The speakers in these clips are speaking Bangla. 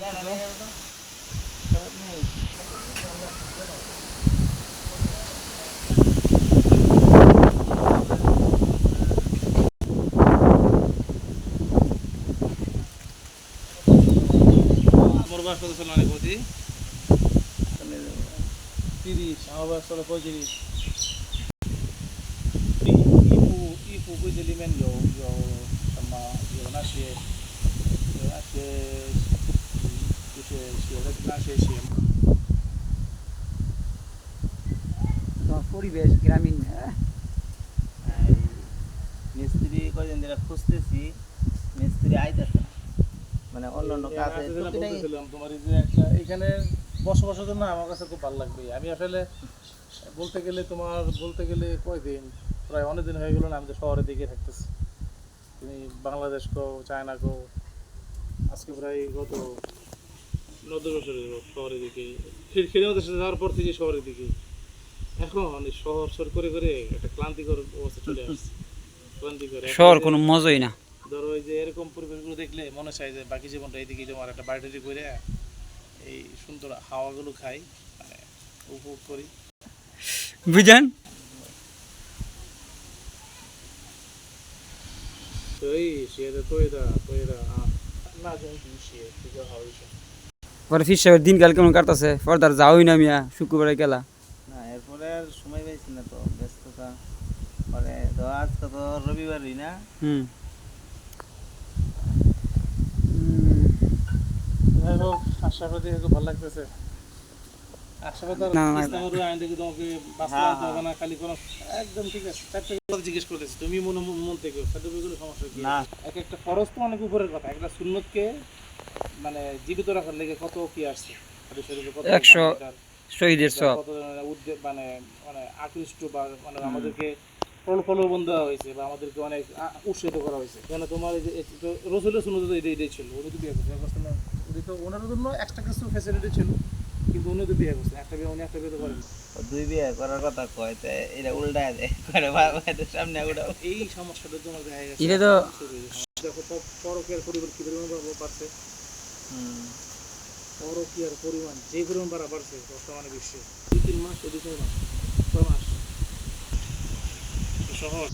বয়স কত ছিল অনেক বলছি 30, আমার basta la poi ipu poi di limen yo sama yo nasce তোমার পরিবেশ গ্রামীণ মিস্ত্রি কয়দিন ধরে খুঁজতেছি, মিস্ত্রি আইতেছে না, মানে অন্য অন্য কাজে বলতেছিলাম তোমার এই যে একটা এখানে বসবাসের জন্য আমার কাছে খুব ভালো লাগবে। আমি আসলে বলতে গেলে কয়দিন প্রায় অনেক দিন হয়ে গেল না, আমি তো শহরের দিকে থাকতেছি। তুমি বাংলাদেশ কো চায়না কো আজকে প্রায় গত 90 বছর শহরের দিকে খেলে দেশে যাওয়ার পর থেকে শহরের দিকে এখন শহর করে করে একটা ক্লান্তিকর অবস্থা চলে আসছে। ক্লান্তিকর শহর কোনো মজাই না। ধরো এই যে এরকম পরিবেশগুলো দেখলে মনে চায় যে বাকি জীবনটা এইদিকে তোমার একটা বাড়িটি করে এই সুন্দর হাওয়াগুলো খাই, মানে উপভোগ করি। বুঝেন পরে ফির সাহেবের দিনকাল কেমন কাটতেছে? পর্দার যাওই না মিয়া, শুক্রবারে গেলা না, এরপরে আর সময় পাইছি না, তো ব্যস্ততা। পরে তো আজকে তো রবিবারই না। আশাবাদী ভালো লাগতেছে। জিজ্ঞেস করতেছি তুমি মন থেকে সমস্যা কি? এক একটা ফরজ তো অনেক উপরের কথা, একটা সুন্নতকে মানে জীবিত রাখার লেগে কত কি আসছে, 100 শহীদের সব মানে মানে আকৃষ্ট বা মানে আমাদেরকে প্রলোভন দেওয়া হয়েছে বা আমাদেরকে অনেক উৎসাহিত করা হয়েছে। কেন তোমার এই যে রসুলের সুন্নত এটাই ছিল, উনি তো বিয়ে করছে, উনি তো ওনার জন্য এক্সট্রা কিছু ফ্যাসিলিটি ছিল, কিন্তু উনি তো বিয়ে করছেন একটা বিয়ে, উনি একটা বিয়ে তো করেন। দুই বিয়ে করার কথা কয়, তো এটা উল্টায় দেয় করে বাবার সামনে উঠাও। এই সমস্যাটা তোমার দেখা গেছে। এটা তো দেখো পরকীয়ার পরিমাণ কি পরিমাণ বাড়ছে, পরকীয়ার পরিমাণ যে পরিমাণ বাড়ছে বর্তমানে বিশ্বে 2-3 মাস 2-4 মাস 6 মাস শহর।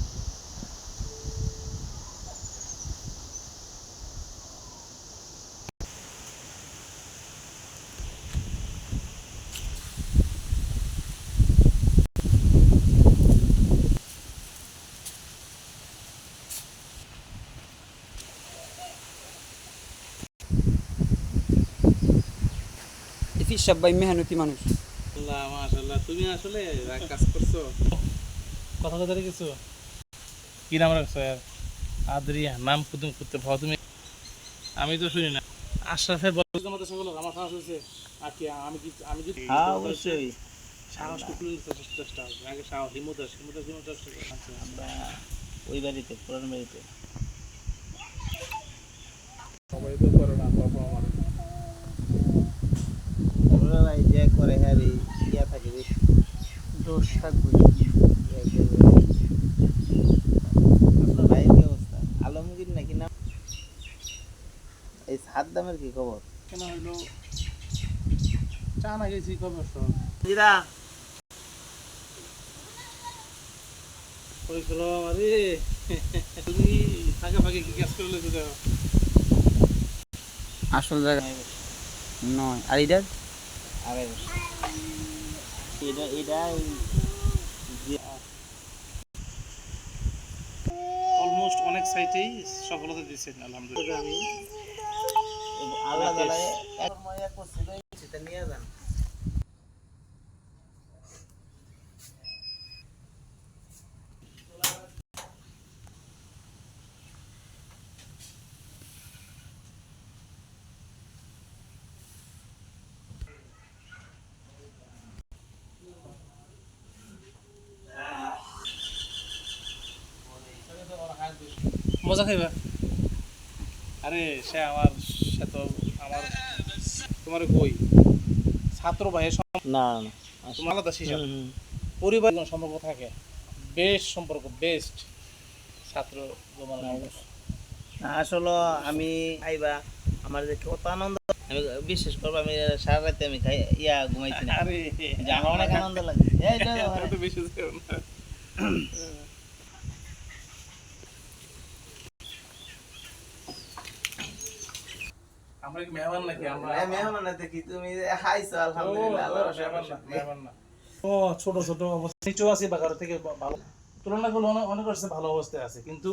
ফির সাহেব ভাই মেহনতি মানুষ। আল্লাহ মাশাআল্লাহ, তুমি আসলে কাজ করছো। কথা কিছু কি নাম রাখছো? আদ্রিয়া নাম কুতুম করতে ভাও তুমি, আমি তো শুনি না। আশরাফের বলার জন্য তো সকল আমার সাহস হয়েছে। আর কি আমি যদি অবশ্যই সাহস করতে চেষ্টা হবে, আগে সাহস হিম্মত আমরা ওই বাড়িতে পুরান বাড়িতে সবাই তো করে না, বাবা আমার ভাই যে করে হ্যাঁ ইয়া থাকে বেশি দোষ থাকবে। আপনার ভাইয়ের কি অবস্থা? আলমগীর নাকি নাম? এই সাদ্দামের কি খবর? কেন হইলো চা না গেছি খবর জিরা ওই খেলো আরে তুমি ফাঁকে ফাঁকে কি কাজ করে লেগে যাও। আসল জায়গা নয়। আর এটা আগে এটা অলমোস্ট অনেক সাইটেই সফলতা দিচ্ছেন আলহামদুলিল্লাহ। আমি আল্লাহ তাআলা এক ময়া করছিল, সেটা নিয়ে যান। মজা খাইবা? আরে সে আমার সে তো আমার তোমার কই ছাত্র ভাইয়ের না তোমার আলাদা হিসাব, পরিবার সম্পর্ক থাকে, বেস্ট সম্পর্ক, বেস্ট ছাত্র তোমার। আসলে আমি আইবা আমার যে কত আনন্দ আমি বিশ্বাস করবো, আমি সারা রাতে আমি খাই ঘুমাইছি না, আরে যে আমার অনেক আনন্দ লাগে। এই যে এত বেশি যেও না। আমরা কি মেহমান নাকি? আমরা মেহমান দেখি তুমি খাইছো, আলহামদুলিল্লাহ, ও, আল্লাহর মেহমান না, শুকরিয়া। মেহমান না। ও ছোট ছোট অবস্থা নিচু আছে, বাগার থেকে ভালো তুলনা করলে অনেক অনেক ভালো অবস্থায় আছে, কিন্তু